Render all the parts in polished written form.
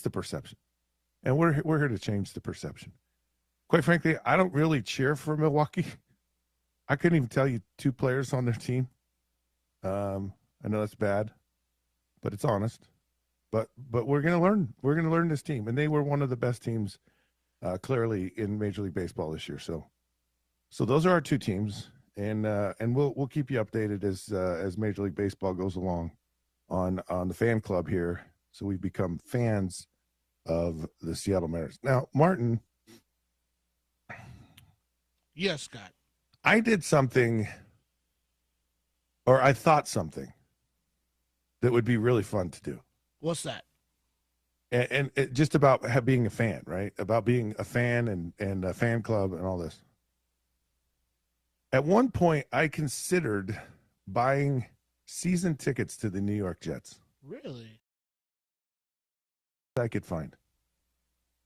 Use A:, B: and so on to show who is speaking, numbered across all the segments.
A: the perception. And we're here to change the perception. Quite frankly, I don't really cheer for Milwaukee. I couldn't even tell you 2 players on their team. I know that's bad, but it's honest. But we're gonna learn. We're gonna learn this team, and they were one of the best teams, clearly in Major League Baseball this year. So those are our 2 teams, and we'll keep you updated as Major League Baseball goes along on the fan club here. So we've become fans of the Seattle Mariners. Now, Martin.
B: Yes, Scott.
A: I did something, or I thought something that would be really fun to do.
B: What's that?
A: And it, just about being a fan, right? About being a fan and a fan club and all this. At one point, I considered buying season tickets to the New York Jets.
B: Really?
A: I could find.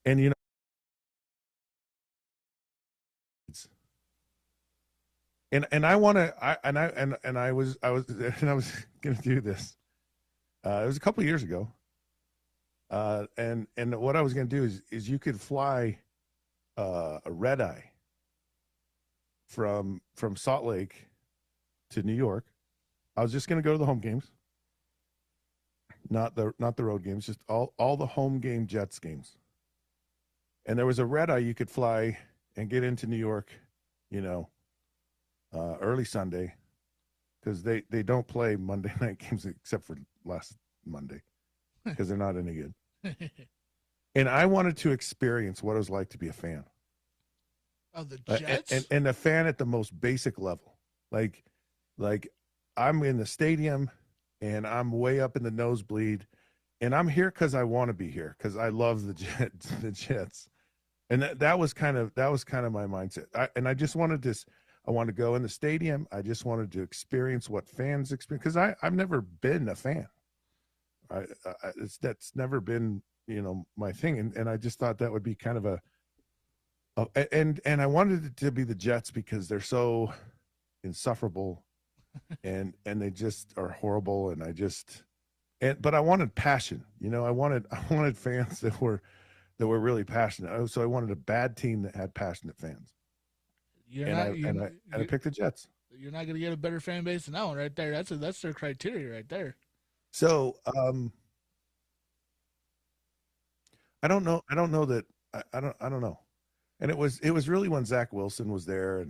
A: And you know, and I want to I was going to do this. It was a couple of years ago. And what I was going to do is you could fly a red eye from Salt Lake to New York. I was just going to go to the home games, not the road games, just all the home game Jets games. And there was a red eye you could fly and get into New York, early Sunday, because they don't play Monday night games except for last Monday because they're not any good. And I wanted to experience what it was like to be a fan.
B: Of the Jets?
A: And a fan at the most basic level. Like I'm in the stadium and I'm way up in the nosebleed and I'm here because I want to be here because I love the Jets. And that was kind of my mindset. I just wanted this. I wanted to go in the stadium. I just wanted to experience what fans experience because I've never been a fan. That's never been my thing, and I just thought that would be kind of and I wanted it to be the Jets because they're so insufferable, and they just are horrible, but I wanted passion. I wanted fans that were really passionate. So I wanted a bad team that had passionate fans. I picked the Jets.
B: You're not going to get a better fan base than that one right there. That's their criteria right there.
A: So I don't know that I don't know. And it was really when Zach Wilson was there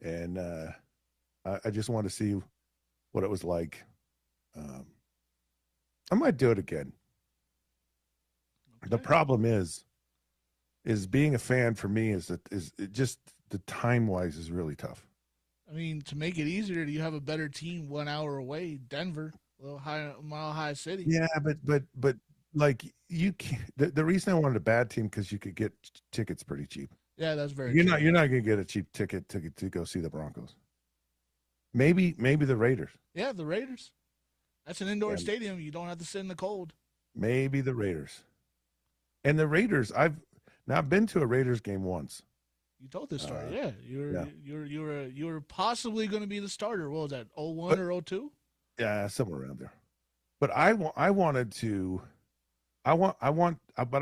A: and I just wanted to see what it was like. I might do it again. Okay. The problem is being a fan for me is just the time-wise is really tough.
B: I mean, to make it easier, do you have a better team 1 hour away, Denver, Mile High City?
A: Yeah, but like you can't. The reason I wanted a bad team because you could get tickets pretty cheap.
B: Yeah, that's very.
A: You're not going to get a cheap ticket to go see the Broncos. Maybe the Raiders.
B: Yeah, the Raiders. That's an indoor stadium. You don't have to sit in the cold.
A: Maybe the Raiders. And the Raiders, I've been to a Raiders game once.
B: You told this story, yeah. You were possibly going to be the starter. What was that? 01 or 02?
A: Yeah, somewhere around there. But but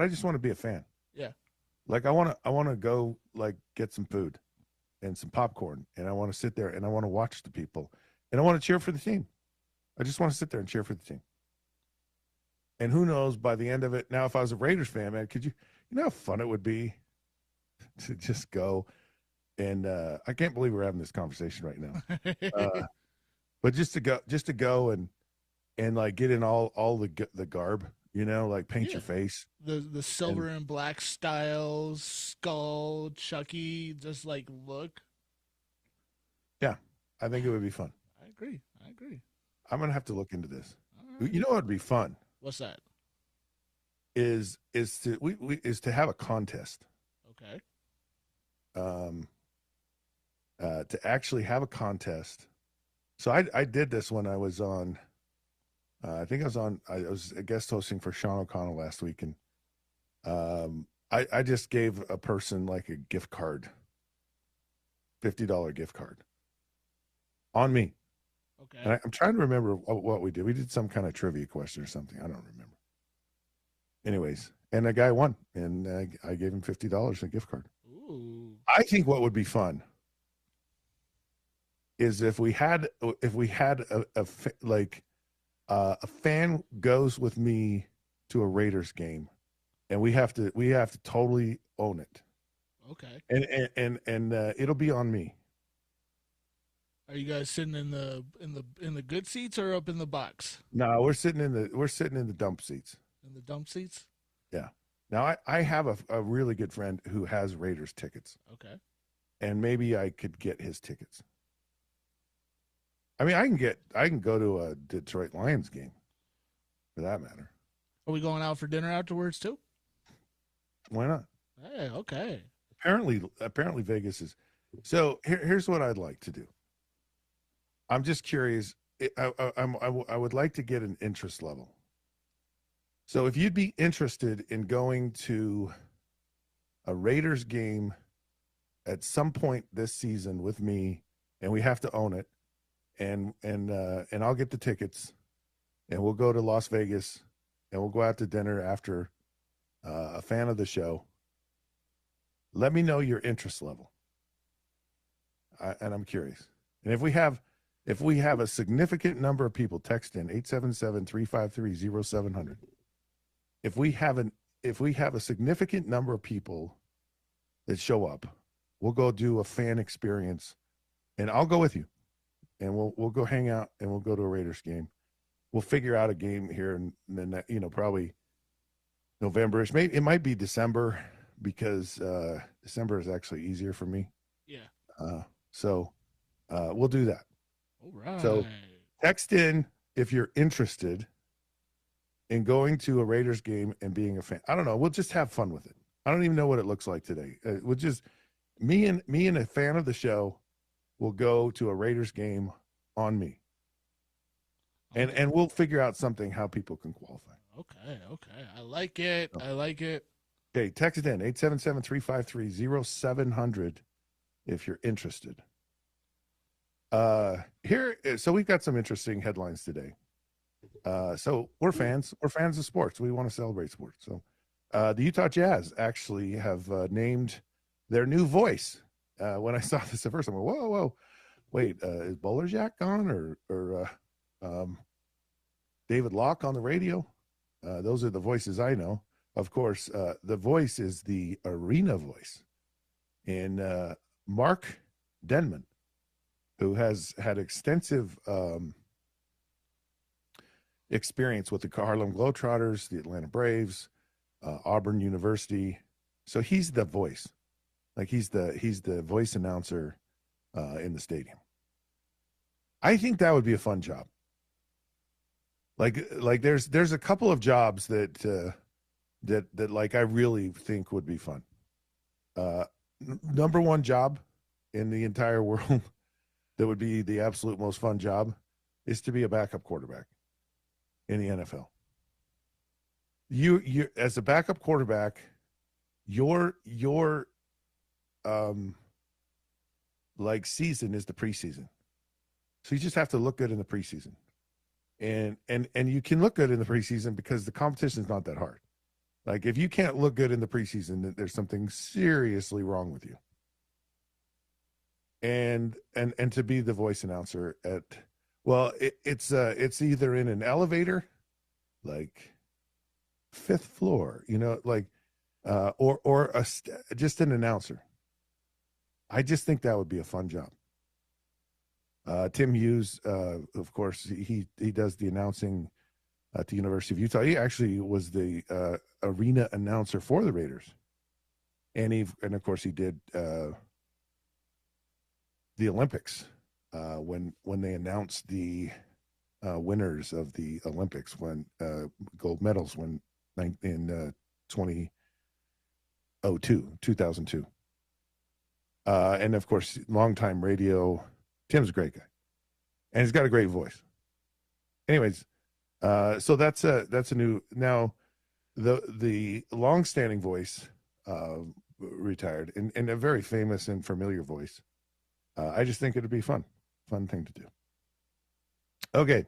A: I just want to be a fan.
B: Yeah.
A: Like I want to go like get some food and some popcorn, and I want to sit there and I want to watch the people, and I want to cheer for the team. I just want to sit there and cheer for the team. And who knows, by the end of it, now if I was a Raiders fan, man, could you know how fun it would be to just go and I can't believe we're having this conversation right now. But just to go and like get in all the garb, like paint your face.
B: The silver and black styles, skull, Chucky, just like look.
A: Yeah, I think it would be fun.
B: I agree.
A: I'm gonna have to look into this. Right. You know what would be fun?
B: What's that?
A: Is to have a contest.
B: Okay.
A: To actually have a contest. So I did this when I was on. I was a guest hosting for Sean O'Connell last week, and I just gave a person like a gift card, $50 gift card, on me.
B: Okay.
A: And I'm trying to remember what we did. We did some kind of trivia question or something. I don't remember. Anyways, and a guy won, and I gave him $50 in a gift card.
B: Ooh.
A: I think what would be fun is if we had a fan goes with me to a Raiders game, and we have to totally own it.
B: Okay.
A: And it'll be on me.
B: Are you guys sitting in the good seats or up in the box?
A: No, we're sitting in the dump seats.
B: In the dump seats?
A: Yeah. Now I have a really good friend who has Raiders tickets.
B: Okay.
A: And maybe I could get his tickets. I mean, I can go to a Detroit Lions game, for that matter.
B: Are we going out for dinner afterwards too?
A: Why not?
B: Hey, okay.
A: Apparently Vegas is. So here's what I'd like to do. I'm just curious. I would like to get an interest level. So if you'd be interested in going to a Raiders game at some point this season with me, and we have to own it, and I'll get the tickets, and we'll go to Las Vegas, and we'll go out to dinner after. A fan of the show. Let me know your interest level, and I'm curious. And if we have a significant number of people, text in 877-353-0700. If we have a significant number of people that show up, we'll go do a fan experience, and I'll go with you, and we'll go hang out, and we'll go to a Raiders game. We'll figure out a game here, and then probably November-ish. Maybe it might be December, because December is actually easier for me.
B: Yeah.
A: So we'll do that.
B: All right.
A: So text in if you're interested in going to a Raiders game and being a fan. I don't know. We'll just have fun with it. I don't even know what it looks like today. We'll just me and a fan of the show will go to a Raiders game on me.
B: Okay.
A: And we'll figure out something how people can qualify.
B: Okay. I like it. I like it.
A: Okay, text it in 877-353-0700 if you're interested. So we've got some interesting headlines today. So we're fans of sports. We want to celebrate sports. So the Utah Jazz actually have named their new voice. When I saw this at first, I'm like, whoa, wait, is Bowlerjack gone or David Locke on the radio? Those are the voices I know. Of course, the voice is the arena voice. And Mark Denman, who has had extensive experience with the Harlem Globetrotters, the Atlanta Braves, Auburn University. So he's the voice. Like he's the voice announcer in the stadium. I think that would be a fun job. Like there's a couple of jobs that like I really think would be fun. Number one job in the entire world that would be the absolute most fun job is to be a backup quarterback in the NFL. You as a backup quarterback, your like season is the preseason. So you just have to look good in the preseason. And you can look good in the preseason because the competition is not that hard. Like if you can't look good in the preseason, then there's something seriously wrong with you. And to be the voice announcer at, well, it's either in an elevator, like fifth floor, like, or just an announcer. I just think that would be a fun job. Tim Hughes, of course, he does the announcing at the University of Utah. He actually was the arena announcer for the Raiders, and of course he did the Olympics when they announced the winners of the Olympics, when gold medals in 2002. And of course, longtime radio. Tim's a great guy, and he's got a great voice. Anyways, so that's a new, now the longstanding voice retired, and a very famous and familiar voice. I just think it'd be fun thing to do. Okay,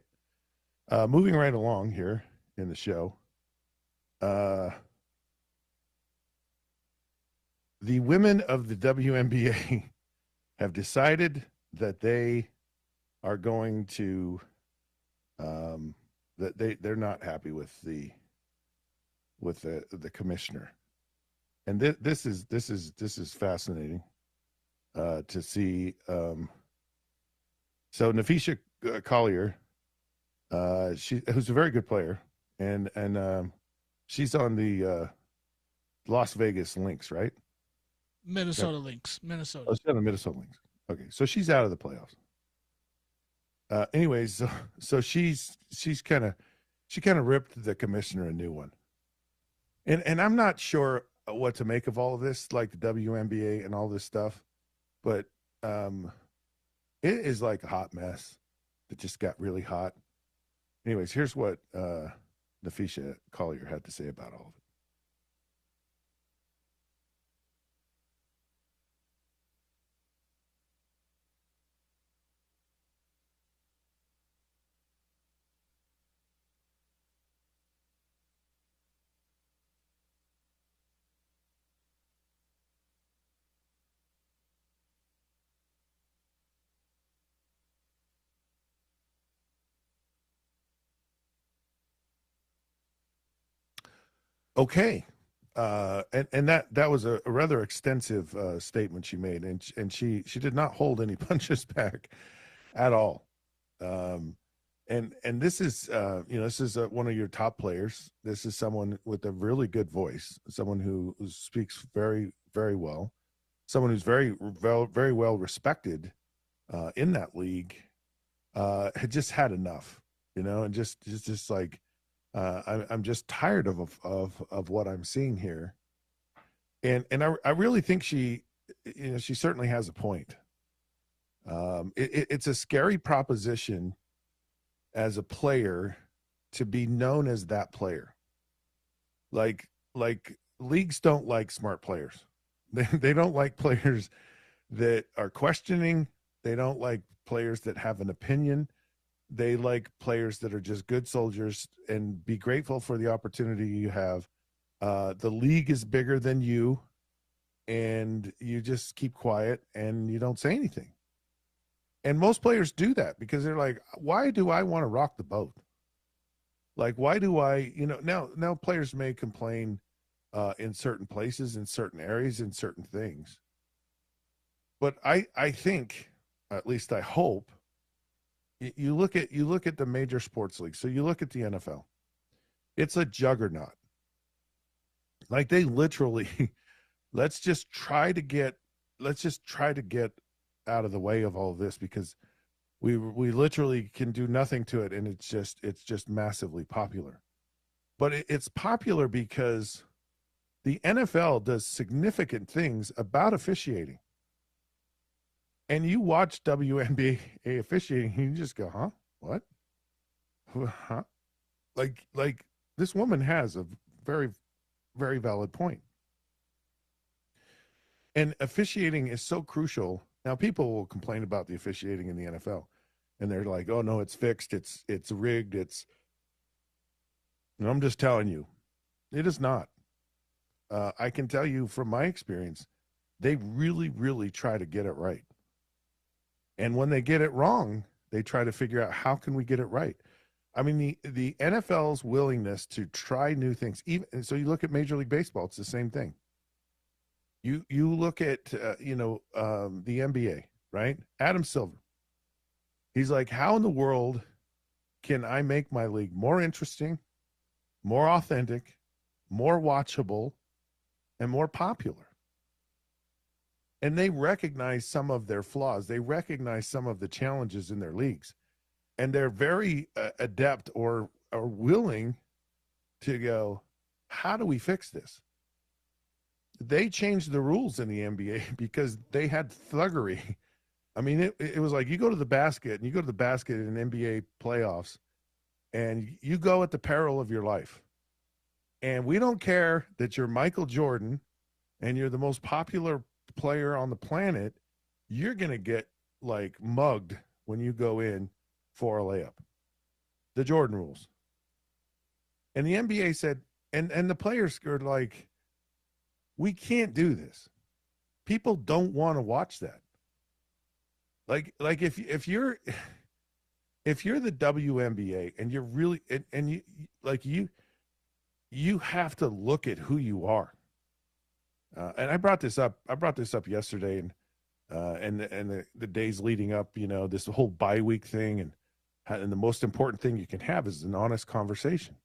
A: moving right along here in the show. the women of the WNBA have decided that they are going to that they're not happy with the commissioner, and this is fascinating to see. So Nafisha Collier, who's a very good player, and she's on the Las Vegas Lynx, right?
B: Minnesota Lynx. Minnesota.
A: Oh, she's on the Minnesota Lynx. Okay, so she's out of the playoffs. Anyways, so she kind of ripped the commissioner a new one, and I'm not sure what to make of all of this, like the WNBA and all this stuff, but it is like a hot mess that just got really hot. Anyways, here's what Nafisha Collier had to say about all of it. Okay. And that was a rather extensive statement she made, and she did not hold any punches back at all. And this is this is one of your top players. This is someone with a really good voice, someone who speaks very, very well, someone who's very well respected in that league. Had just had enough, and just like. I'm just tired of what I'm seeing here, and I really think she certainly has a point. It's a scary proposition as a player to be known as that player. Like leagues don't like smart players. They don't like players that are questioning. They don't like players that have an opinion. They like players that are just good soldiers, and be grateful for the opportunity you have. The league is bigger than you, and you just keep quiet and you don't say anything. And most players do that because they're like, why do I want to rock the boat? Like, why do I, now players may complain in certain places, in certain areas, in certain things. But I think, at least I hope, you look at the major sports leagues. So you look at the NFL. It's a juggernaut. Like, they literally let's just try to get out of the way of all of this, because we literally can do nothing to it, and it's just massively popular. But it's popular because the NFL does significant things about officiating. And you watch WNBA officiating, and you just go, huh? What? Huh? Like this woman has a very, very valid point. And officiating is so crucial. Now, people will complain about the officiating in the NFL, and they're like, oh, no, it's fixed. It's rigged. And I'm just telling you, it is not. I can tell you from my experience, they really, really try to get it right. And when they get it wrong, they try to figure out, how can we get it right? I mean, the NFL's willingness to try new things, even so, you look at Major League Baseball, it's the same thing. You look at the NBA, right? Adam Silver. He's like, how in the world can I make my league more interesting, more authentic, more watchable, and more popular? And they recognize some of their flaws. They recognize some of the challenges in their leagues. And they're very adept or willing to go, how do we fix this? They changed the rules in the NBA because they had thuggery. I mean, it was like, you go to the basket in NBA playoffs, and you go at the peril of your life. And we don't care that you're Michael Jordan and you're the most popular player on the planet. You're going to get like mugged when you go in for a layup. The Jordan rules. And the NBA said, and the players are like, we can't do this. People don't want to watch that. Like if you're the WNBA and you're really and you like you have to look at who you are. And I brought this up yesterday, and the days leading up, this whole bye week thing, and the most important thing you can have is an honest conversation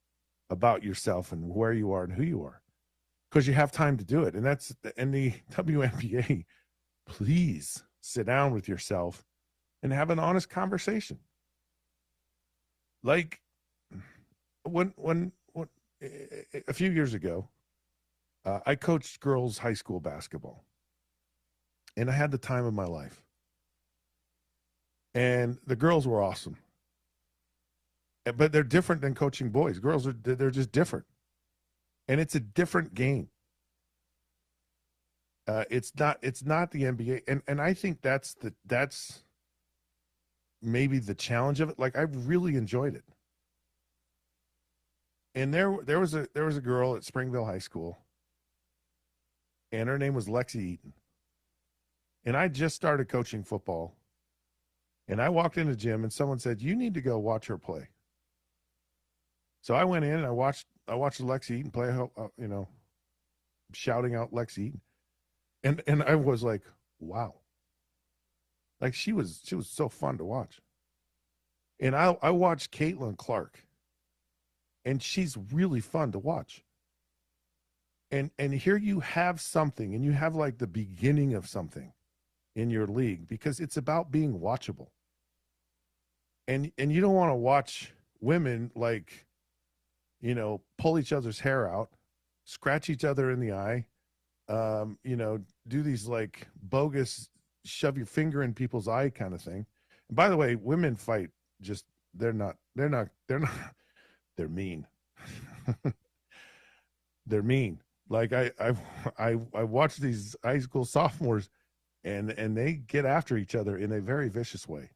A: about yourself and where you are and who you are, because you have time to do it. And that's in the WNBA. Please sit down with yourself and have an honest conversation. Like when a few years ago, I coached girls high school basketball, and I had the time of my life. And the girls were awesome, but they're different than coaching boys. Girls they're just different, and it's a different game. It's not the NBA, and I think that's maybe the challenge of it. Like, I really enjoyed it. And there was a girl at Springville High School, and her name was Lexi Eaton. And I just started coaching football, and I walked in the gym, and someone said, "You need to go watch her play." So I went in and I watched Lexi Eaton play. Shouting out Lexi Eaton, and I was like, wow. Like, she was so fun to watch. And I watched Caitlin Clark, and she's really fun to watch. And here you have something, and you have like the beginning of something in your league, because it's about being watchable. And you don't want to watch women like, pull each other's hair out, scratch each other in the eye, do these like bogus shove your finger in people's eye kind of thing. And by the way, women fight they're mean. They're mean. Like I watch these high school sophomores, and they get after each other in a very vicious way.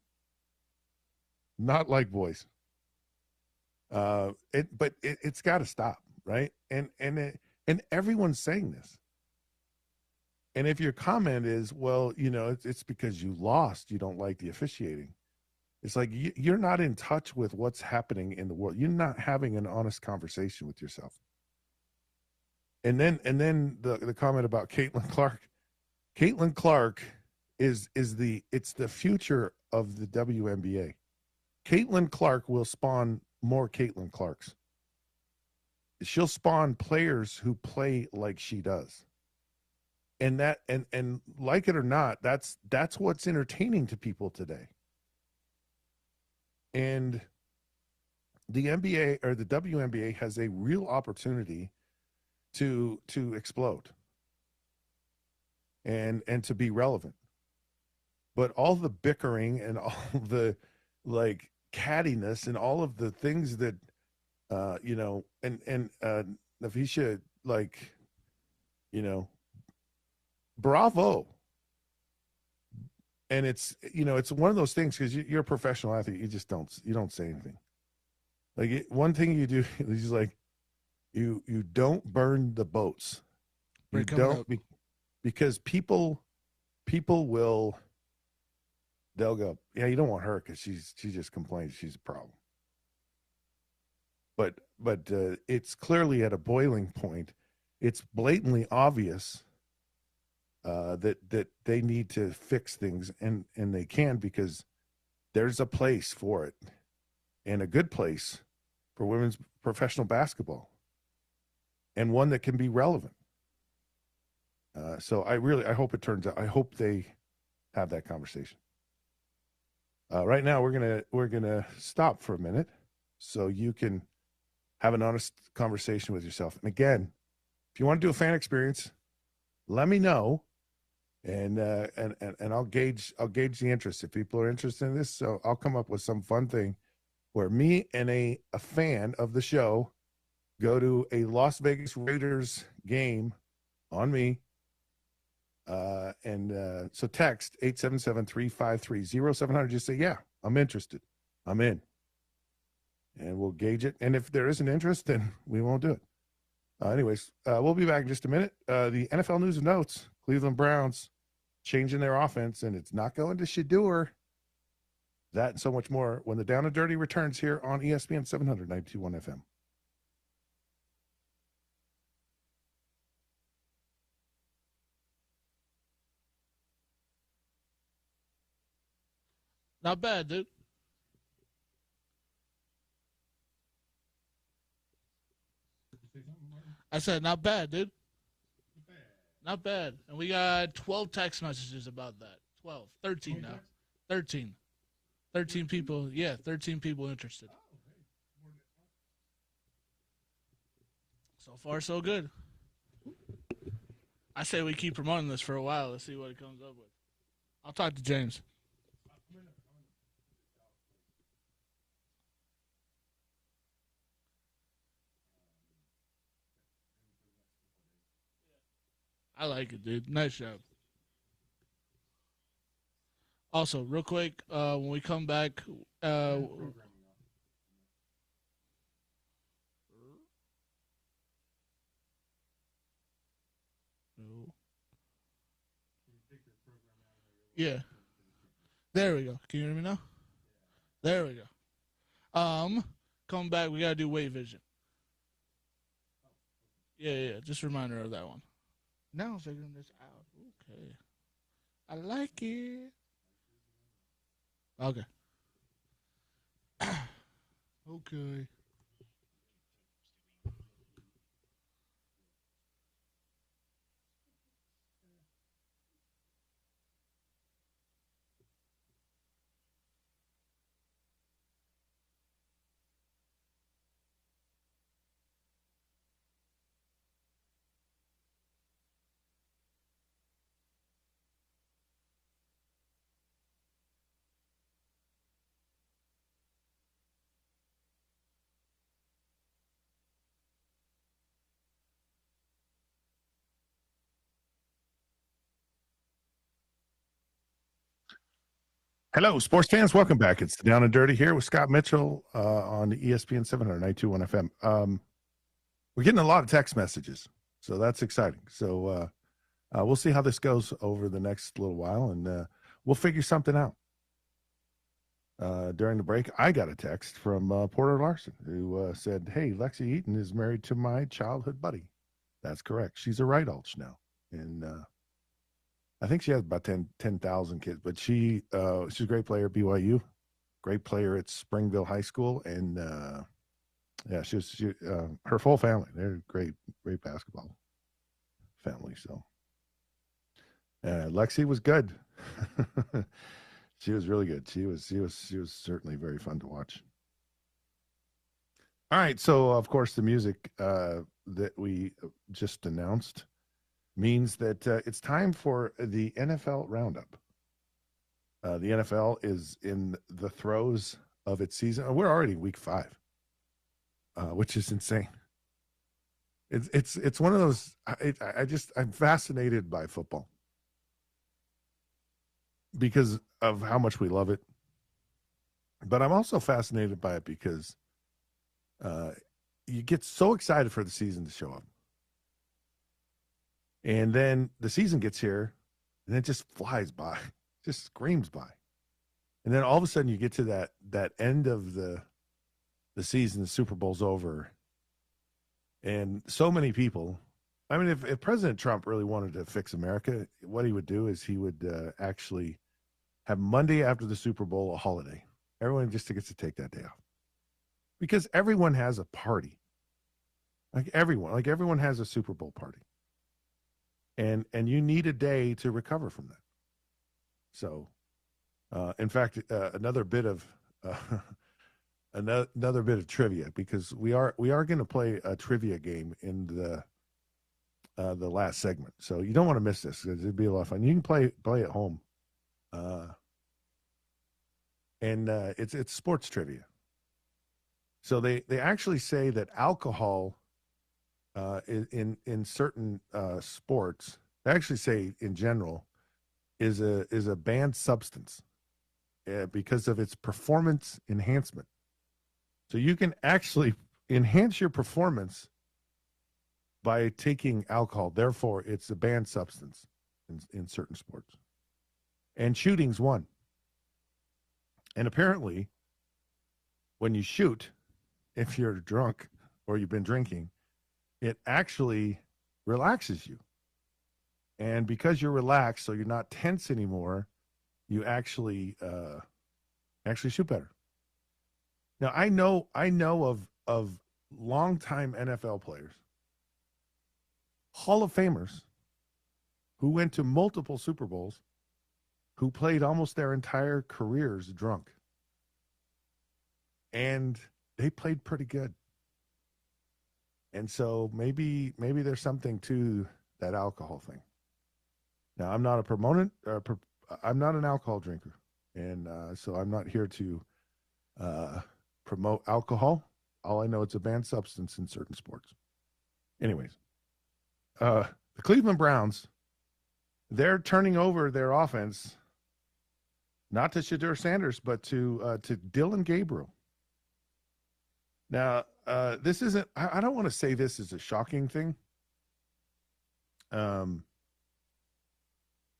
A: Not like boys. But it's got to stop, right? And everyone's saying this. And if your comment is, well, it's because you lost, you don't like the officiating. It's like you're not in touch with what's happening in the world. You're not having an honest conversation with yourself. And then the comment about Caitlin Clark. Caitlin Clark is the future of the WNBA. Caitlin Clark will spawn more Caitlin Clarks. She'll spawn players who play like she does. And that and like it or not, that's what's entertaining to people today. And the NBA or the WNBA has a real opportunity to explode and to be relevant. But all the bickering and all the like cattiness and all of the things that Navisha, like, bravo. And it's one of those things, because you're a professional athlete, you don't say anything. Like, one thing you do is like you don't burn the boats. You don't, because people will, they'll go, yeah, you don't want her because she just complains, she's a problem. But it's clearly at a boiling point. It's blatantly obvious that they need to fix things, and they can, because there's a place for it, and a good place for women's professional basketball, and one that can be relevant. So I hope it turns out. I hope they have that conversation. Right now, we're gonna stop for a minute so you can have an honest conversation with yourself. And again, if you want to do a fan experience, let me know. And I'll gauge the interest if people are interested in this. So I'll come up with some fun thing where me and a fan of the show go to a Las Vegas Raiders game on me. So text 877-353-0700. Just say, yeah, I'm interested. I'm in. And we'll gauge it. And if there isn't interest, then we won't do it. Anyways, we'll be back in just a minute. The NFL news and notes: Cleveland Browns changing their offense, and it's not going to Shador. That and so much more when the Down and Dirty returns here on ESPN 700 92.1 FM.
B: Not bad, dude. I said, not bad, dude. Not bad. And we got 12 text messages about that. 12. 13 now. 13. 13 people. Yeah, 13 people interested. So far, so good. I say we keep promoting this for a while. Let's see what it comes up with. I'll talk to James. I like it, dude. Nice job. Also, real quick, when we come back, yeah. There we go. Can you hear me now? There we go. Coming back, we gotta do weight vision. Yeah. Just a reminder of that one. Now I'm figuring this out. Okay. I like it. Okay. Okay.
A: Hello, sports fans. Welcome back. It's the Down and Dirty here with Scott Mitchell on ESPN 700 92.1 FM. We're getting a lot of text messages, so that's exciting. So we'll see how this goes over the next little while, and we'll figure something out. During the break, I got a text from Porter Larson who said, "Hey, Lexi Eaton is married to my childhood buddy." That's correct. She's a right ulch now, and I think she has about 10,000 kids, but she's a great player at BYU, great player at Springville High School, and yeah, she her full family. They're great basketball family. So Lexi was good. She was really good. She was certainly very fun to watch. All right, so of course the music that we just announced means that it's time for the NFL Roundup. The NFL is in the throes of its season. We're already week 5, which is insane. It's one of those. I'm fascinated by football because of how much we love it, but I'm also fascinated by it because you get so excited for the season to show up. And then the season gets here, and it just flies by, just screams by. And then all of a sudden you get to that end of the season, the Super Bowl's over. And so many people, I mean, if President Trump really wanted to fix America, what he would do is he would actually have Monday after the Super Bowl a holiday. Everyone just gets to take that day off. Because everyone has a party. Like everyone has a Super Bowl party. And you need a day to recover from that. So, in fact, another bit of trivia, because we are going to play a trivia game in the last segment. So you don't want to miss this because it'd be a lot of fun. You can play at home, and it's sports trivia. So they actually say that alcohol. In certain sports, they actually say in general is a banned substance because of its performance enhancement. So you can actually enhance your performance by taking alcohol. Therefore, it's a banned substance in certain sports. And shooting's one. And apparently, when you shoot, if you're drunk or you've been drinking, it actually relaxes you. And because you're relaxed, so you're not tense anymore, you actually shoot better. Now, I know of longtime NFL players, Hall of Famers, who went to multiple Super Bowls, who played almost their entire careers drunk. And they played pretty good. And so maybe there's something to that alcohol thing. Now, I'm not a proponent. I'm not an alcohol drinker, and so I'm not here to promote alcohol. All I know, it's a banned substance in certain sports. Anyways, the Cleveland Browns, they're turning over their offense, not to Shedeur Sanders, but to Dylan Gabriel. Now, this isn't. I don't want to say this is a shocking thing.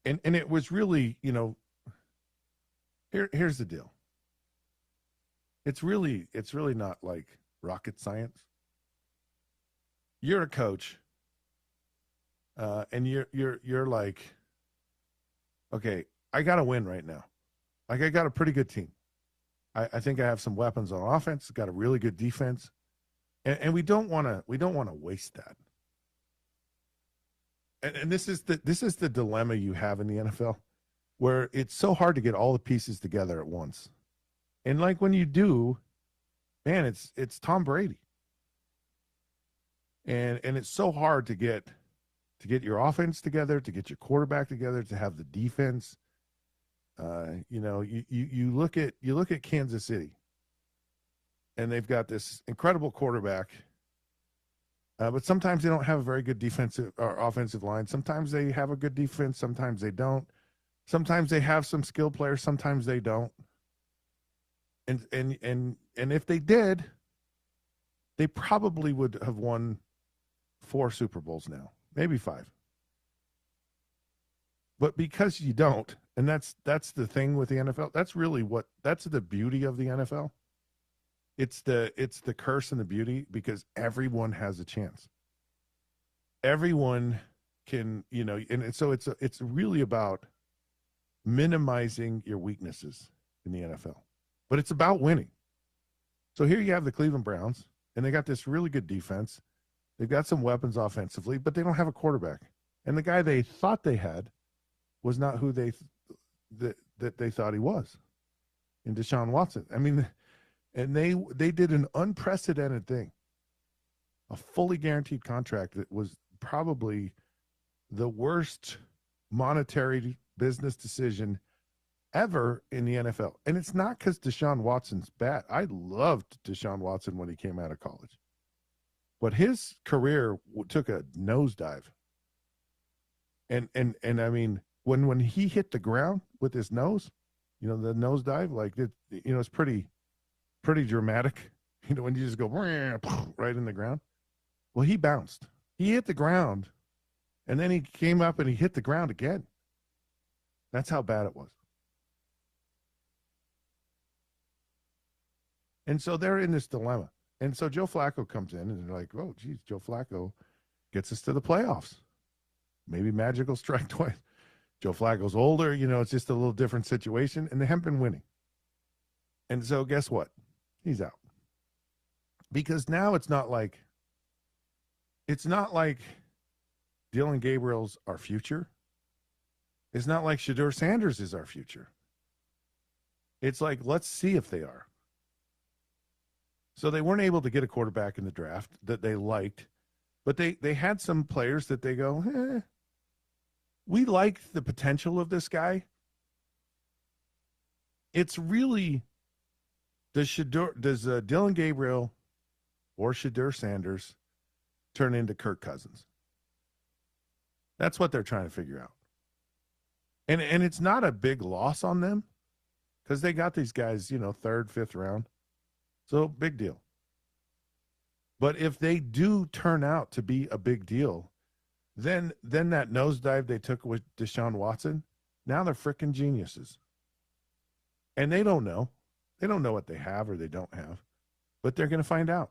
A: And it was really, here's the deal. It's really not like rocket science. You're a coach, and you're like, okay, I got to win right now. Like, I got a pretty good team. I think I have some weapons on offense. Got a really good defense, and we don't want to waste that. And this is the dilemma you have in the NFL, where it's so hard to get all the pieces together at once. And like when you do, man, it's Tom Brady. And it's so hard to get your offense together, to get your quarterback together, to have the defense. You look at Kansas City, and they've got this incredible quarterback. But sometimes they don't have a very good defensive or offensive line. Sometimes they have a good defense. Sometimes they don't. Sometimes they have some skilled players. Sometimes they don't. And if they did, they probably would have won 4 Super Bowls now, maybe 5. But because you don't, and that's the thing with the NFL. That's the beauty of the NFL. It's the curse and the beauty, because everyone has a chance. Everyone can, and so it's really about minimizing your weaknesses in the NFL. But it's about winning. So here you have the Cleveland Browns, and they got this really good defense. They've got some weapons offensively, but they don't have a quarterback. And the guy they thought they had was not who they thought he was, in Deshaun Watson. I mean, and they did an unprecedented thing, a fully guaranteed contract that was probably the worst monetary business decision ever in the NFL. And it's not because Deshaun Watson's bad. I loved Deshaun Watson when he came out of college. But his career took a nosedive. And I mean, when he hit the ground with his nose, the nosedive, like it's pretty dramatic. When you just go right in the ground. Well, he bounced. He hit the ground, and then he came up and he hit the ground again. That's how bad it was. And so they're in this dilemma. And so Joe Flacco comes in, and they're like, oh, geez, Joe Flacco gets us to the playoffs. Maybe magic will strike twice. Joe Flacco's older. It's just a little different situation, and they haven't been winning. And so guess what? He's out. Because now it's not like Dylan Gabriel's our future. It's not like Shedeur Sanders is our future. It's like, let's see if they are. So they weren't able to get a quarterback in the draft that they liked, but they had some players that they go, we like the potential of this guy. It's really, does Dylan Gabriel or Shedeur Sanders turn into Kirk Cousins? That's what they're trying to figure out. And it's not a big loss on them, because they got these guys, 3rd, 5th round. So big deal. But if they do turn out to be a big deal, then that nosedive they took with Deshaun Watson, now they're freaking geniuses. And they don't know. They don't know what they have or they don't have, but they're going to find out.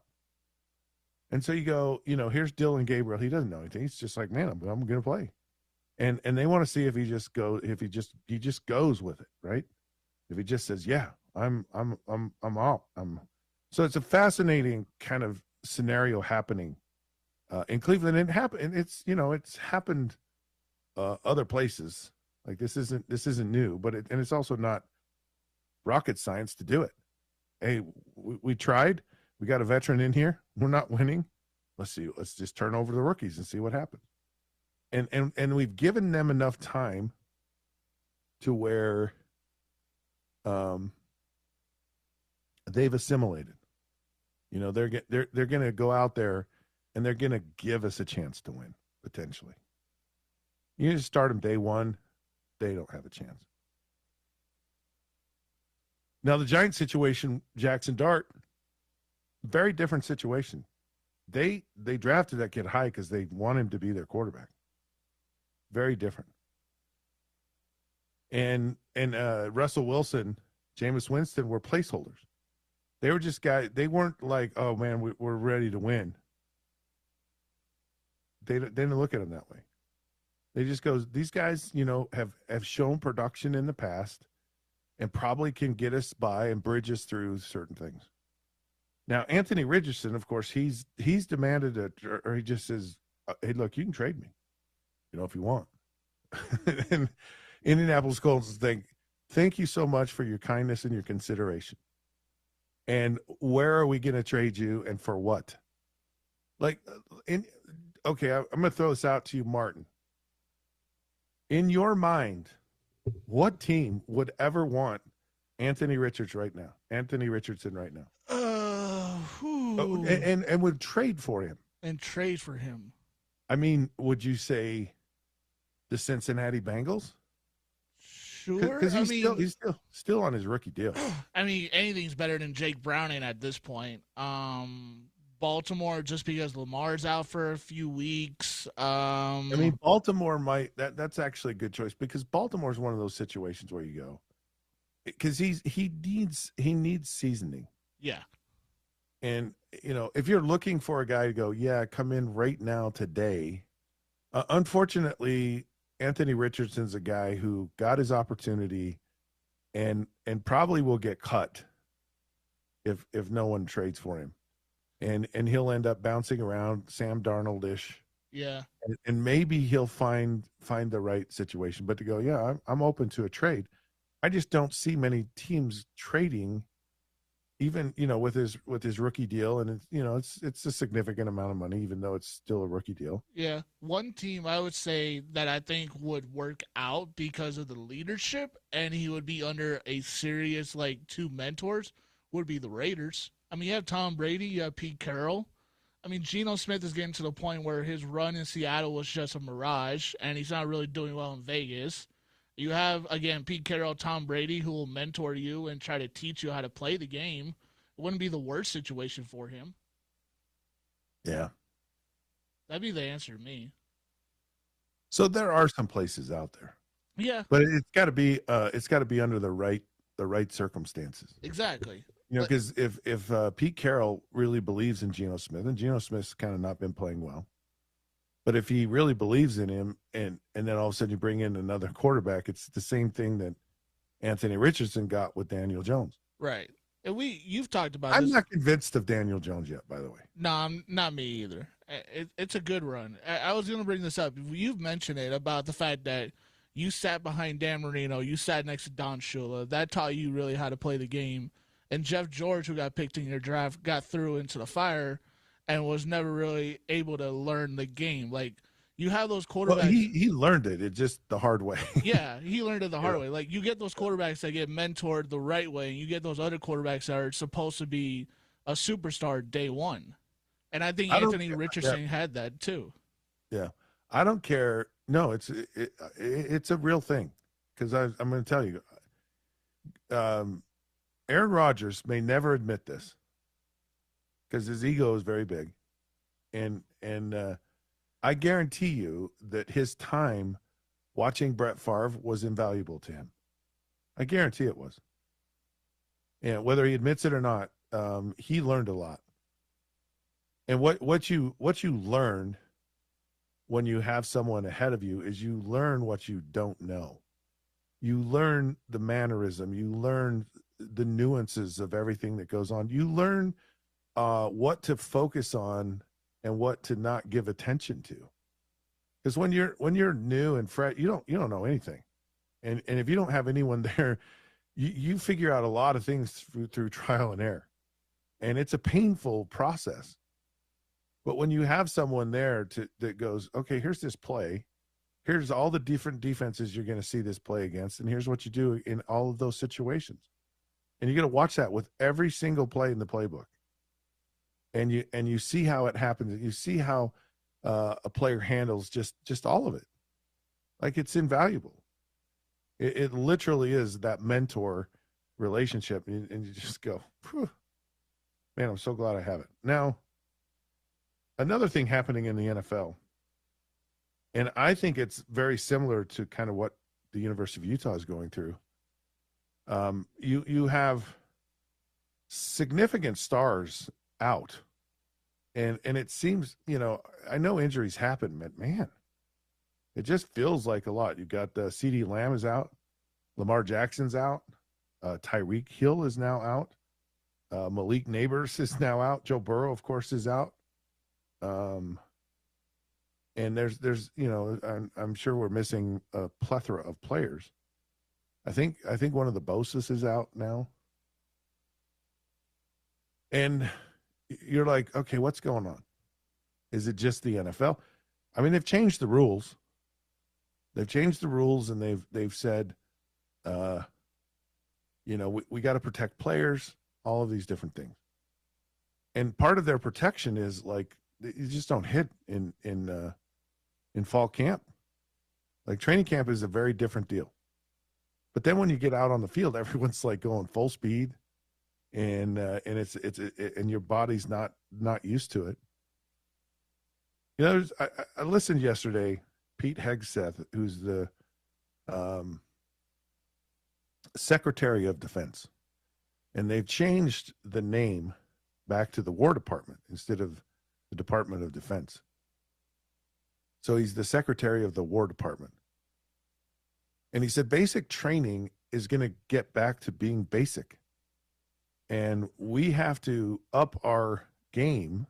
A: And so you go, here's Dylan Gabriel. He doesn't know anything. He's just like, man, I'm going to play. And they want to see if he just goes with it, right? If he just says, yeah, I'm out. So it's a fascinating kind of scenario happening in Cleveland. And it's happened other places. Like this isn't new, but it's also not rocket science to do it. Hey, we tried. We got a veteran in here. We're not winning. Let's see. Let's just turn over the rookies and see what happens. And we've given them enough time to where they've assimilated. They're going to go out there and they're going to give us a chance to win potentially. You just start them day one, they don't have a chance. Now the Giants situation, Jackson Dart, very different situation. They drafted that kid high because they want him to be their quarterback. Very different. And Russell Wilson, Jameis Winston were placeholders. They were just guys. They weren't like, oh man, we're ready to win. They didn't look at them that way. They just goes, these guys, have shown production in the past, and probably can get us by and bridge us through certain things. Now, Anthony Richardson, of course, he's demanded or he just says, hey, look, you can trade me, if you want. And Indianapolis Colts thank you so much for your kindness and your consideration. And where are we going to trade you and for what? I'm going to throw this out to you, Martin. In your mind, what team would ever want Anthony Richardson right now? And would trade for him.
B: And trade for him.
A: I mean, would you say the Cincinnati Bengals?
B: Sure.
A: Because he's still on his rookie deal.
B: I mean, anything's better than Jake Browning at this point. Baltimore, just because Lamar's out for a few weeks.
A: Baltimore might that's actually a good choice because Baltimore's one of those situations where you go because he needs seasoning.
B: Yeah.
A: And if you're looking for a guy to go, yeah, come in right now today. Unfortunately, Anthony Richardson's a guy who got his opportunity and probably will get cut if no one trades for him. And he'll end up bouncing around Sam Darnold-ish.
B: Yeah.
A: And maybe he'll find the right situation. But to go, yeah, I'm open to a trade. I just don't see many teams trading, even with his rookie deal, and it's a significant amount of money, even though it's still a rookie deal.
B: Yeah, one team I would say that I think would work out because of the leadership, and he would be under a serious two mentors, would be the Raiders. I mean, you have Tom Brady, you have Pete Carroll. I mean, Geno Smith is getting to the point where his run in Seattle was just a mirage, and he's not really doing well in Vegas. You have, again, Pete Carroll, Tom Brady, who will mentor you and try to teach you how to play the game. It wouldn't be the worst situation for him.
A: Yeah.
B: That'd be the answer to me.
A: So there are some places out there.
B: Yeah.
A: But it's got to be under the right circumstances.
B: Exactly.
A: Because if Pete Carroll really believes in Geno Smith, and Geno Smith's kind of not been playing well, but if he really believes in him, and then all of a sudden you bring in another quarterback, it's the same thing that Anthony Richardson got with Daniel Jones.
B: Right. And you've talked about
A: I'm
B: this.
A: not convinced of Daniel Jones yet, by the way.
B: No, not me either. It's a good run. I was going to bring this up. You've mentioned it about the fact that you sat behind Dan Marino, you sat next to Don Shula. That taught you really how to play the game. And Jeff George, who got picked in your draft, got through into the fire and was never really able to learn the game. You have those quarterbacks.
A: Well, he learned it. It's just the hard way.
B: Yeah, he learned it the hard way. You get those quarterbacks that get mentored the right way, and you get those other quarterbacks that are supposed to be a superstar day one. And I think Anthony Richardson had that too.
A: Yeah, I don't care. No, it's a real thing because I'm going to tell you. Aaron Rodgers may never admit this because his ego is very big. And I guarantee you that his time watching Brett Favre was invaluable to him. I guarantee it was. And whether he admits it or not, he learned a lot. And what you learn when you have someone ahead of you is you learn what you don't know. You learn the mannerism. You learn the nuances of everything that goes on. You learn what to focus on and what to not give attention to. Because when you're new and fresh, you don't know anything, and if you don't have anyone there, you figure out a lot of things through trial and error, and it's a painful process. But when you have someone there that goes, okay, here's this play, here's all the different defenses you're going to see this play against, and here's what you do in all of those situations, and you're going to watch that with every single play in the playbook, and you see how it happens, you see how a player handles just all of it. Like, it's invaluable. It literally is that mentor relationship, and you just go, man, I'm so glad I have it. Now, another thing happening in the NFL, and I think it's very similar to kind of what the University of Utah is going through. You have significant stars out. And it seems, I know injuries happen, but man, it just feels like a lot. You got CD Lamb is out, Lamar Jackson's out, Tyreek Hill is now out, Malik Neighbors is now out, Joe Burrow, of course, is out. And there's I'm sure we're missing a plethora of players. I think one of the Bosa's is out now, and you're like, okay, what's going on? Is it just the NFL? I mean, they've changed the rules. They've changed the rules, and they've said, we got to protect players, all of these different things. And part of their protection is like you just don't hit in fall camp. Like, training camp is a very different deal. But then when you get out on the field, everyone's like going full speed. And it's and your body's not used to it. I listened yesterday. Pete Hegseth, who's the Secretary of Defense, and they've changed the name back to the War Department instead of the Department of Defense. So he's the Secretary of the War Department, and he said basic training is going to get back to being basic. And we have to up our game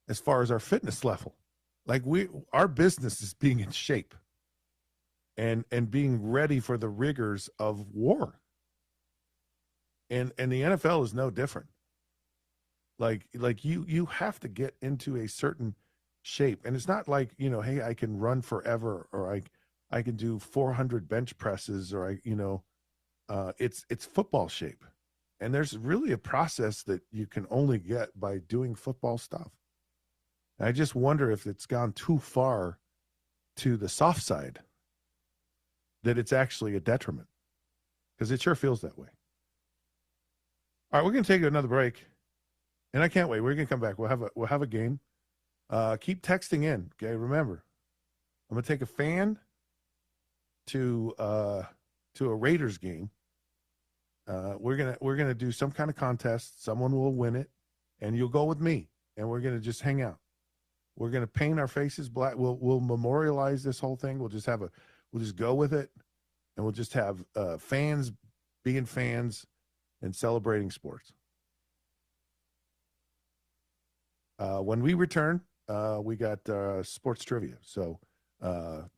A: as far as our fitness level. Like, our business is being in shape and being ready for the rigors of war. And the NFL is no different. Like you have to get into a certain shape. And it's not like, hey, I can run forever, or I can do 400 bench presses, or it's football shape. And there's really a process that you can only get by doing football stuff. And I just wonder if it's gone too far to the soft side, that it's actually a detriment, because it sure feels that way. All right, we're going to take another break, and I can't wait. We're going to come back. We'll have a game. Keep texting in. Okay, remember, I'm going to take a fan to a Raiders game. We're gonna do some kind of contest. Someone will win it, and you'll go with me, and we're gonna just hang out. We're gonna paint our faces black. We'll memorialize this whole thing. We'll just go with it, and we'll just have fans being fans and celebrating sports. When we return, we got sports trivia. So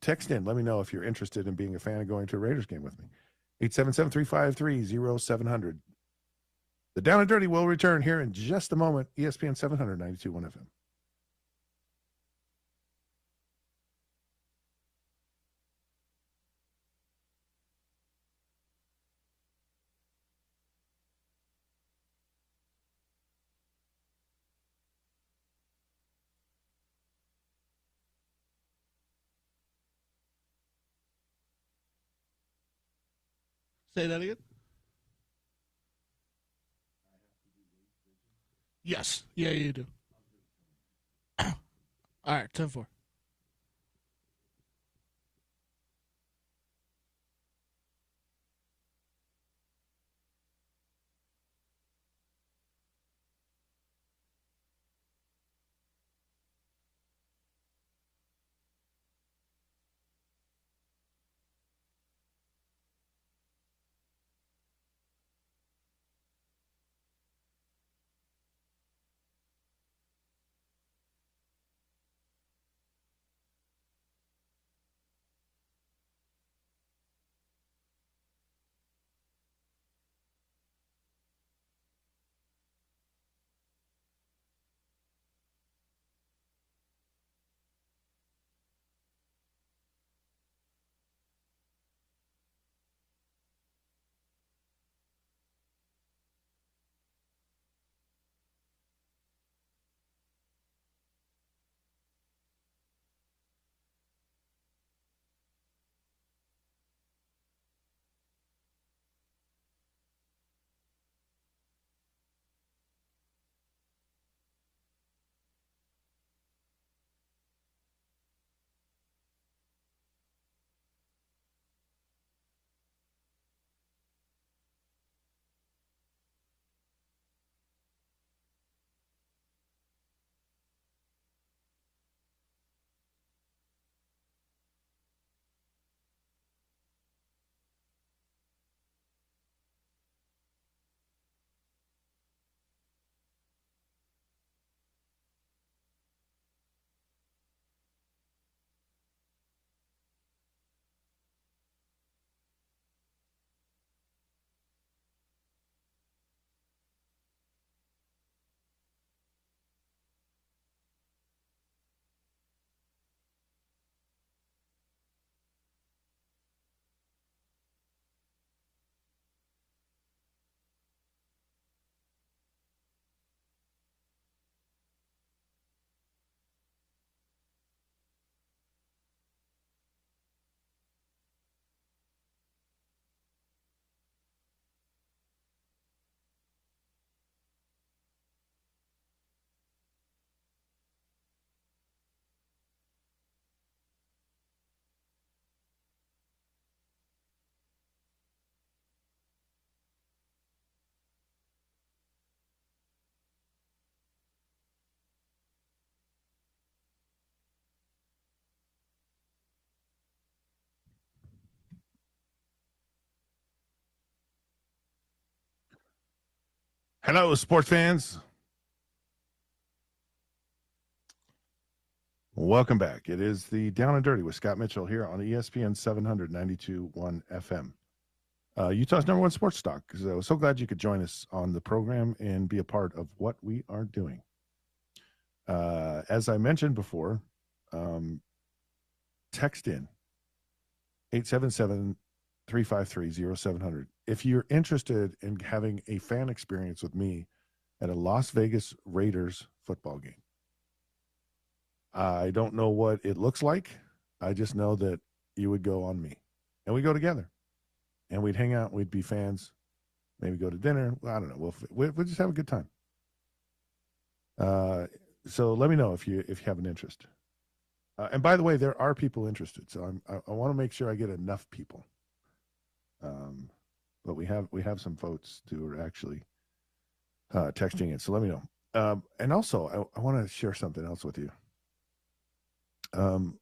A: text in. Let me know if you're interested in being a fan of going to a Raiders game with me. 877-353-0700. The Down and Dirty will return here in just a moment. ESPN 700, 92.1 FM.
B: Say that again. Yes. Yeah, you do. All right, 10-4.
A: Hello, sports fans. Welcome back. It is the Down and Dirty with Scott Mitchell here on ESPN 792.1 FM. Utah's number one sports stock. So glad you could join us on the program and be a part of what we are doing. As I mentioned before, text in 877-353-0700 if you're interested in having a fan experience with me at a Las Vegas Raiders football game. I don't know what it looks like. I just know that you would go on me. And we go together. And we'd hang out. We'd be fans. Maybe go to dinner. I don't know. We'll just have a good time. So let me know if you have an interest. And by the way, there are people interested. So I want to make sure I get enough people. But we have some folks who are actually texting it. So let me know. And also, I want to share something else with you.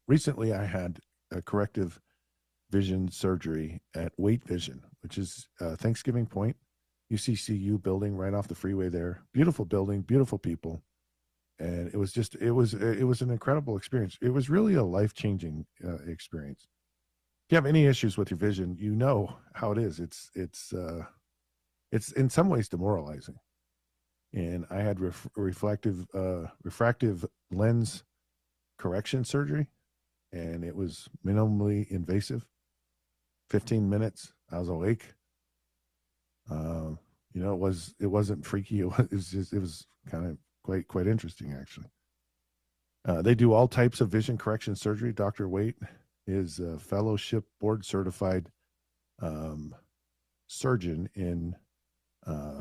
A: Recently, I had a corrective vision surgery at Wait Vision, which is Thanksgiving Point, UCCU building right off the freeway there. Beautiful building, beautiful people. And it was an incredible experience. It was really a life-changing experience. If you have any issues with your vision, you know how it is. It's in some ways demoralizing. And I had refractive lens correction surgery, and it was minimally invasive. 15 minutes, I was awake. It wasn't freaky. It was kind of quite interesting, actually. They do all types of vision correction surgery. Dr. Waite is a fellowship board certified surgeon in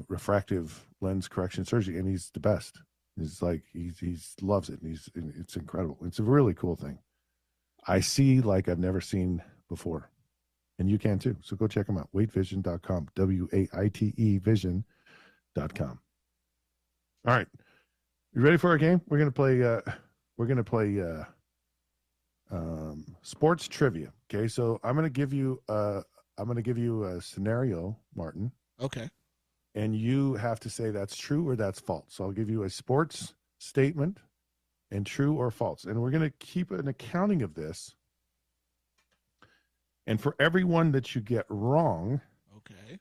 A: refractive lens correction surgery, and he's the best. It's like he's loves it, and it's incredible. It's a really cool thing. I see like I've never seen before, and you can too. So go check them out. Waitevision.com. WAITE vision.com. All right, you ready for our game? We're gonna play. Sports trivia. Okay, so I'm gonna give you a scenario, Martin,
B: Okay.
A: and you have to say that's true or that's false. So I'll give you a sports statement and true or false. And we're going to keep an accounting of this. And for every one that you get wrong,
B: Okay.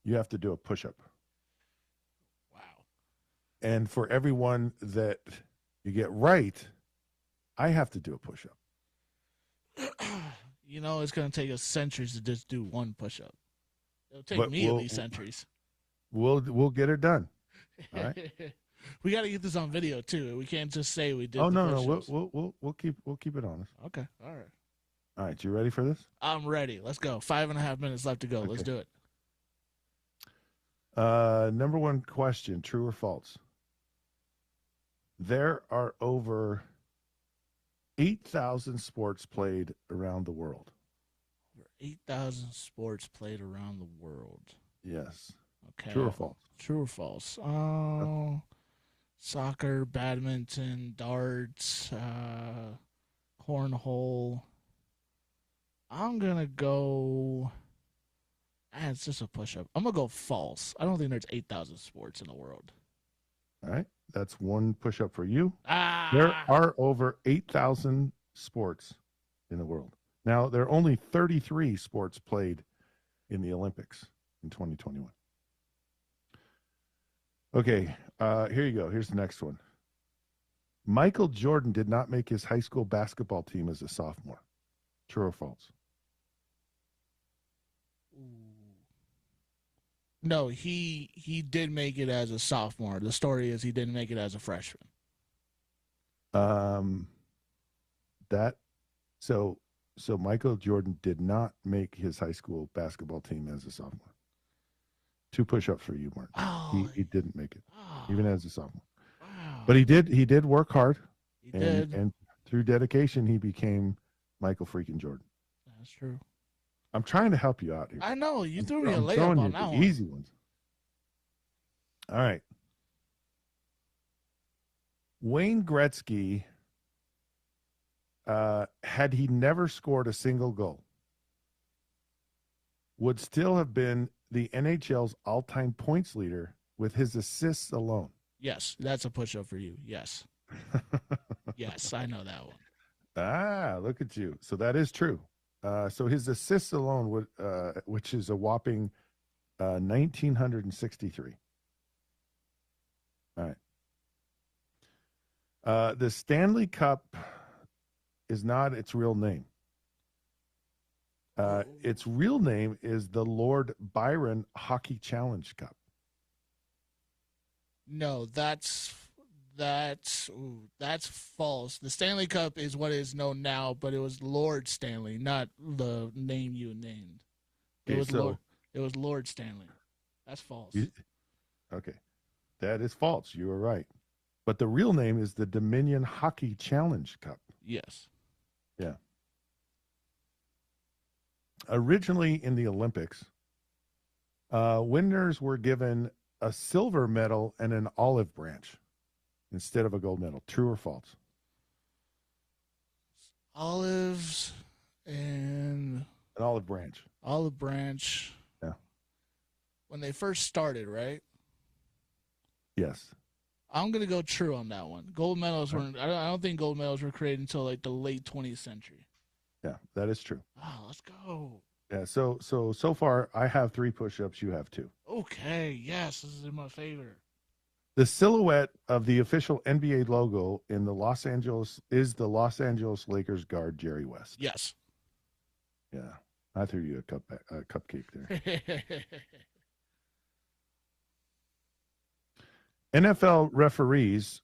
A: you have to do a push-up.
B: Wow.
A: And for every one that you get right, I have to do a push-up.
B: You know, it's going to take us centuries to just do one push-up. It'll take
A: But
B: me at least centuries.
A: We'll get it done. All right.
B: We got to get this on video too. We can't just say we did.
A: Oh
B: the
A: no,
B: push-ups.
A: we'll keep it honest.
B: Okay. All right.
A: All right, you ready for this?
B: I'm ready. Let's go. 5.5 minutes left to go.
A: Okay.
B: Let's do it.
A: Number one question: true or false? There are over 8,000 sports played around the world.
B: Over 8,000 sports played around the world.
A: Yes.
B: Okay.
A: True or false?
B: True or false? Oh, soccer, badminton, darts, cornhole. I'm gonna go. It's just a push-up. I'm gonna go false. I don't think there's 8,000 sports in the world.
A: All right. That's one push up for you.
B: Ah.
A: There are over 8,000 sports in the world. Now, there are only 33 sports played in the Olympics in 2021. Okay. Here you go. Here's the next one. Michael Jordan did not make his high school basketball team as a sophomore. True or false?
B: No, he did make it as a sophomore. The story is he didn't make it as a freshman.
A: So Michael Jordan did not make his high school basketball team as a sophomore. Two push-ups for you, Martin.
B: Oh,
A: He didn't make it,
B: oh,
A: even as a sophomore.
B: wow.
A: But he did work hard.
B: He did.
A: And through dedication, he became Michael freaking Jordan.
B: That's true.
A: I'm trying to help you out here.
B: I know. You threw me a
A: I'm
B: layup
A: throwing
B: on
A: you
B: that
A: the
B: one.
A: easy ones. All right. Wayne Gretzky, had he never scored a single goal, would still have been the NHL's all-time points leader with his assists alone.
B: Yes, that's a push-up for you. Yes. Yes, I know that one.
A: Ah, look at you. So that is true. So his assists alone would, which is a whopping 1,963. All right. The Stanley Cup is not its real name. Its real name is the Lord Byron Hockey Challenge Cup.
B: No, that's false. The Stanley Cup is what is known now, but it was Lord Stanley, not the name you named. It was Lord Stanley. That's false.
A: Okay. That is false. You were right. But the real name is the Dominion Hockey Challenge Cup.
B: Yes.
A: Yeah. Originally in the Olympics, winners were given a silver medal and an olive branch instead of a gold medal. True or false?
B: Olives and
A: An olive branch.
B: olive branch.
A: Yeah.
B: When they first started, right?
A: Yes.
B: I'm gonna go true on that one. Gold medals weren't. I don't think gold medals were created until like the late 20th century.
A: Yeah, that is true.
B: Oh, let's go.
A: Yeah. So far, I have 3 push-ups. You have 2.
B: Okay. Yes, this is in my favor.
A: The silhouette of the official NBA logo in the Los Angeles Lakers guard Jerry West.
B: Yes.
A: Yeah, I threw you a cupcake there. NFL referees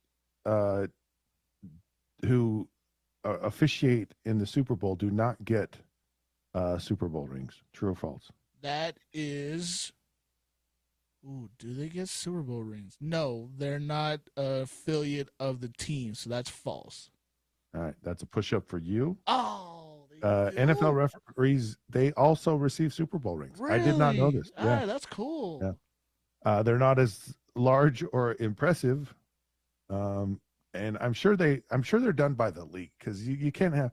A: who officiate in the Super Bowl do not get Super Bowl rings. True or false?
B: That is Ooh, do they get Super Bowl rings? No, they're not a affiliate of the team, so that's false.
A: All right, that's a push-up for you.
B: Oh, they
A: NFL
B: do?
A: referees, they also receive Super Bowl rings. I did not know
B: Really?
A: this. Yeah,
B: Ah, that's
A: yeah.
B: cool.
A: They're not as large or impressive, um, and I'm sure they're done by the league because you couldn't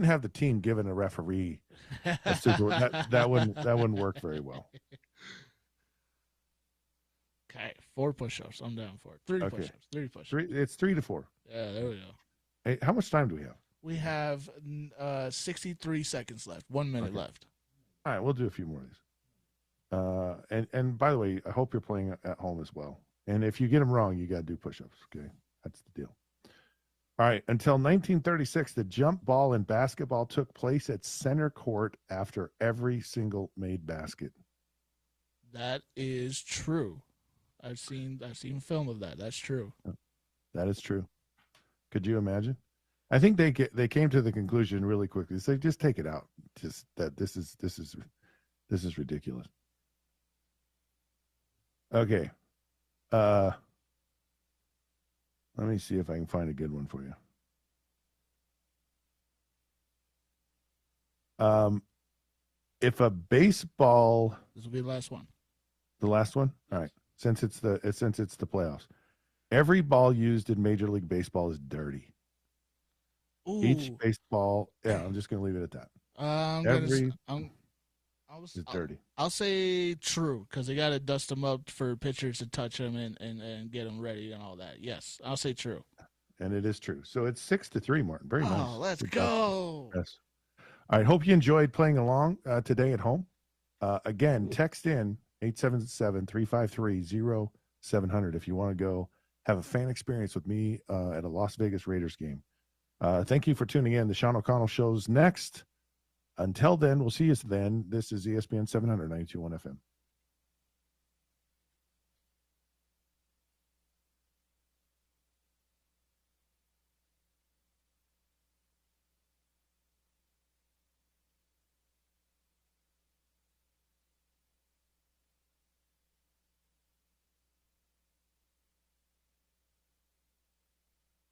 A: have the team giving a referee a Super that wouldn't work very well.
B: Okay, 4 push-ups. I'm down for it. 3
A: Okay,
B: push-ups. 3 push-ups.
A: it's 3-4.
B: Yeah, there we go.
A: Hey, how much time do we have?
B: We have 63 seconds left. 1 minute
A: Okay.
B: left.
A: All right, we'll do a few more of these. And by the way, I hope you're playing at home as well. And if you get them wrong, you got to do push-ups. Okay, that's the deal. All right. Until 1936, the jump ball in basketball took place at center court after every single made basket.
B: That is true. I've seen film of that. That's true.
A: That is true. Could you imagine? I think they came to the conclusion really quickly. They just take it out. Just that this is ridiculous. Okay. Let me see if I can find a good one for you. If a baseball,
B: This will be the last one.
A: the last one, all right. Since it's the playoffs, every ball used in Major League Baseball is dirty.
B: Ooh.
A: Each baseball, yeah. I'm just gonna leave it at that. It's dirty.
B: I'll say true because they got to dust them up for pitchers to touch them and get them ready and all that. Yes, I'll say true.
A: And it is true. So it's 6-3, Martin. Very nice.
B: Oh, let's
A: Good
B: go.
A: job. Yes. All right. Hope you enjoyed playing along today at home. Again, text in 877-353-0700 if you want to go have a fan experience with me at a Las Vegas Raiders game. Thank you for tuning in. The Sean O'Connell Show's next. Until then, we'll see you then. This is ESPN 700, 92.1 FM.